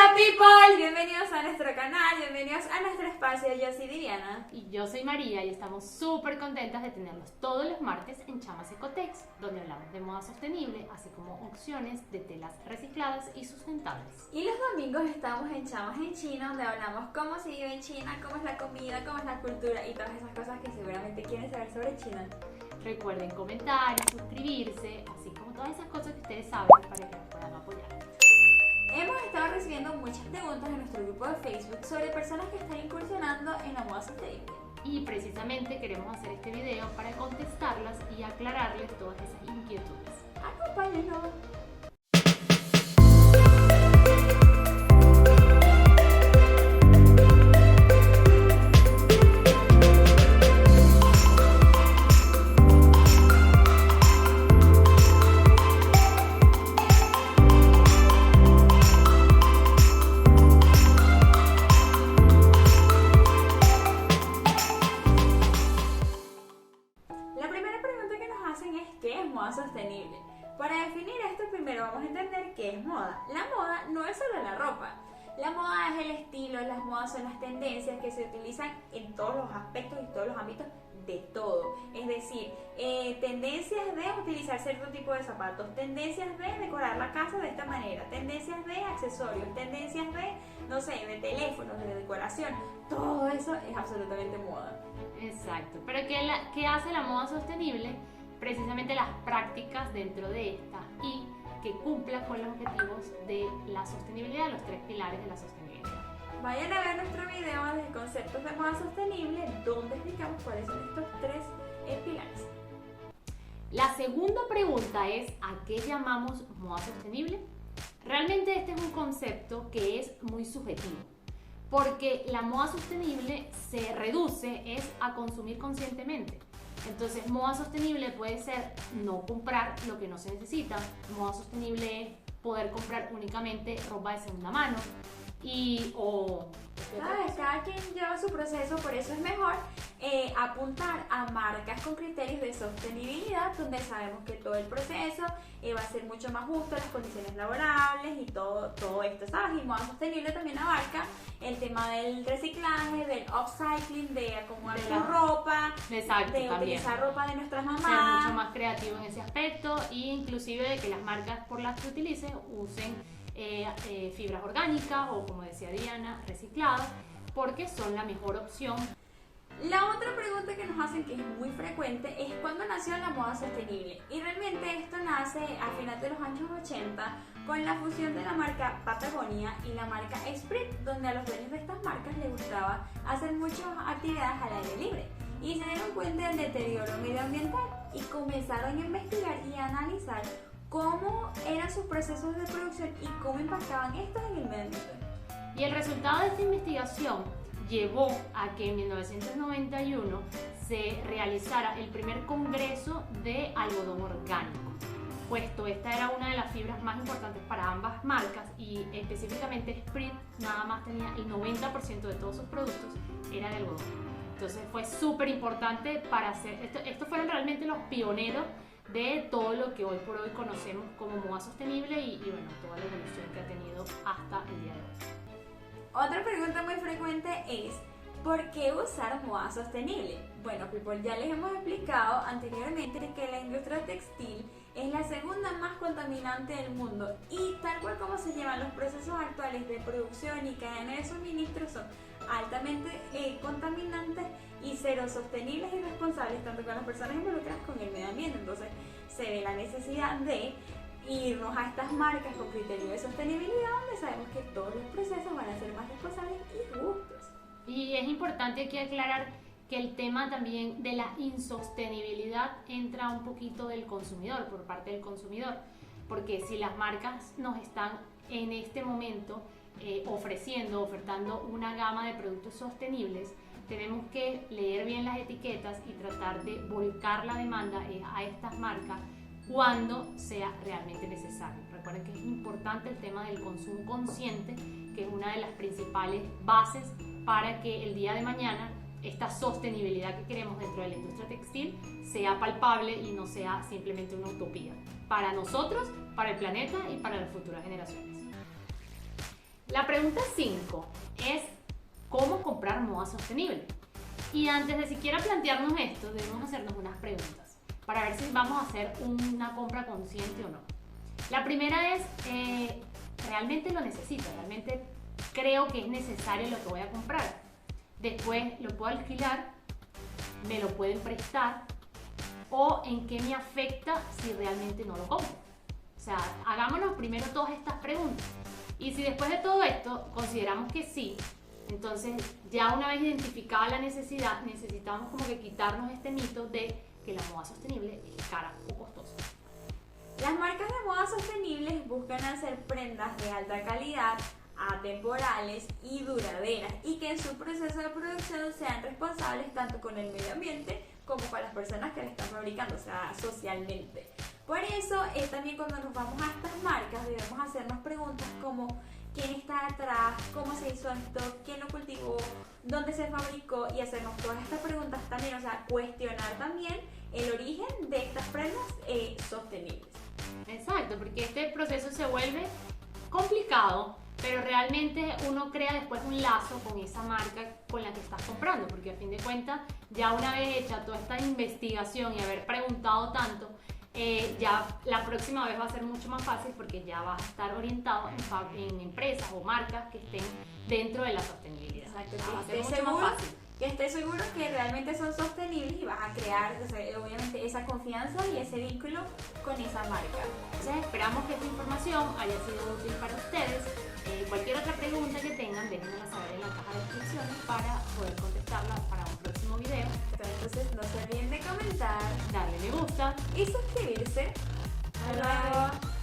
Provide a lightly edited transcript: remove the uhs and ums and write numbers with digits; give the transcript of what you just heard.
Hola people, bienvenidos a nuestro canal, bienvenidos a nuestro espacio. Yo soy Diana. Y yo soy María y estamos súper contentas de tenerlos todos los martes en Chamas Ecotex, donde hablamos de moda sostenible, así como opciones de telas recicladas y sustentables. Y los domingos estamos en Chamas en China, donde hablamos cómo se vive en China, cómo es la comida, cómo es la cultura y todas esas cosas que seguramente quieren saber sobre China. Recuerden comentar y suscribirse, así como todas esas cosas que ustedes saben para que nos puedan apoyar. Hemos estado recibiendo muchas preguntas en nuestro grupo de Facebook sobre personas que están incursionando en la moda sostenible. Y precisamente queremos hacer este video para contestarlas y aclararles todas esas inquietudes. Acompáñenos. Sostenible. Para definir esto, primero vamos a entender qué es moda. La moda no es solo la ropa. La moda es el estilo, las modas son las tendencias que se utilizan en todos los aspectos y todos los ámbitos de todo. Es decir, tendencias de utilizar cierto tipo de zapatos, tendencias de decorar la casa de esta manera, tendencias de accesorios, tendencias de, no sé, de teléfonos, de decoración. Todo eso es absolutamente moda. Exacto. Pero ¿qué hace la moda sostenible? Precisamente las prácticas dentro de esta y que cumpla con los objetivos de la sostenibilidad, los 3 pilares de la sostenibilidad. Vayan a ver nuestro video de conceptos de moda sostenible, donde explicamos cuáles son estos 3 pilares. La segunda pregunta es, ¿a qué llamamos moda sostenible? Realmente este es un concepto que es muy subjetivo, porque la moda sostenible se reduce a consumir conscientemente. Entonces, moda sostenible puede ser no comprar lo que no se necesita. Moda sostenible es poder comprar únicamente ropa de segunda mano cada quien lleva su proceso, por eso es mejor apuntar a marcas con criterios de sostenibilidad, donde sabemos que todo el proceso va a ser mucho más justo, las condiciones laborables y todo esto, ¿sabes? Y moda sostenible también abarca el tema del reciclaje, del upcycling, de acomodar la ropa, exacto, de también utilizar ropa de nuestras mamás. Ser mucho más creativo en ese aspecto e inclusive de que las marcas por las que utilicen usen fibras orgánicas o, como decía Diana, recicladas, porque son la mejor opción. La otra pregunta que nos hacen, que es muy frecuente, es ¿cuándo nació la moda sostenible? Y realmente esto nace a finales de los años 80 con la fusión de la marca Patagonia y la marca Esprit, donde a los dueños de estas marcas les gustaba hacer muchas actividades al aire libre y se dieron cuenta del deterioro medioambiental y comenzaron a investigar y a analizar cómo eran sus procesos de producción y cómo impactaban estos en el medio ambiente. Y el resultado de esta investigación llevó a que en 1991 se realizara el primer congreso de algodón orgánico, puesto esta era una de las fibras más importantes para ambas marcas y específicamente Esprit nada más tenía el 90% de todos sus productos era de algodón. Entonces fue súper importante para hacer estos fueron realmente los pioneros de todo lo que hoy por hoy conocemos como moda sostenible y bueno, toda la evolución que ha tenido hasta el día de hoy. Otra pregunta muy frecuente es ¿por qué usar moda sostenible? Bueno, people, ya les hemos explicado anteriormente que la industria textil es la segunda más contaminante del mundo y tal cual como se llevan los procesos actuales de producción y cadena de suministro son altamente contaminantes y cero sostenibles y responsables tanto con las personas involucradas como con el medio ambiente. Entonces se ve la necesidad de irnos a estas marcas con criterio de sostenibilidad donde sabemos que todos los procesos van a ser más responsables y justos. Y es importante aquí aclarar que el tema también de la insostenibilidad entra un poquito del consumidor, por parte del consumidor, porque si las marcas nos están en este momento ofertando una gama de productos sostenibles, tenemos que leer bien las etiquetas y tratar de volcar la demanda a estas marcas cuando sea realmente necesario. Recuerden que es importante el tema del consumo consciente, que es una de las principales bases para que el día de mañana esta sostenibilidad que queremos dentro de la industria textil sea palpable y no sea simplemente una utopía para nosotros, para el planeta y para las futuras generaciones. La pregunta 5 es ¿cómo comprar moda sostenible? Y antes de siquiera plantearnos esto, debemos hacernos unas preguntas para ver si vamos a hacer una compra consciente o no. La primera es, ¿realmente lo necesito? ¿Realmente creo que es necesario lo que voy a comprar? Después, ¿lo puedo alquilar? ¿Me lo pueden prestar? ¿O en qué me afecta si realmente no lo compro? O sea, hagámonos primero todas estas preguntas. Y si después de todo esto consideramos que sí, entonces ya una vez identificada la necesidad, necesitamos como que quitarnos este mito de que la moda sostenible es cara o costosa. Las marcas de moda sostenibles buscan hacer prendas de alta calidad, atemporales y duraderas, y que en su proceso de producción sean responsables tanto con el medio ambiente como con las personas que la están fabricando, o sea, socialmente. Por eso, también cuando nos vamos a estas marcas debemos hacernos preguntas como quién está atrás, cómo se hizo esto, quién lo cultivó, dónde se fabricó, y hacernos todas estas preguntas también, o sea, cuestionar también el origen de estas prendas sostenibles. Exacto, porque este proceso se vuelve complicado, pero realmente uno crea después un lazo con esa marca con la que estás comprando, porque a fin de cuentas, ya una vez hecha toda esta investigación y haber preguntado tanto, ya la próxima vez va a ser mucho más fácil porque ya vas a estar orientado en empresas o marcas que estén dentro de la sostenibilidad. Exacto, Va a ser que estés mucho seguro, más fácil. que estés seguro que realmente son sostenibles y vas a crear, o sea, obviamente, esa confianza y ese vínculo con esa marca. Entonces esperamos que esta información haya sido útil para ustedes. Cualquier otra pregunta que tengan, déjenmela saber en la caja de descripciones para poder contestarla para un próximo video. Entonces no se olviden de comentar Darle me gusta. y suscribirse. Hasta luego.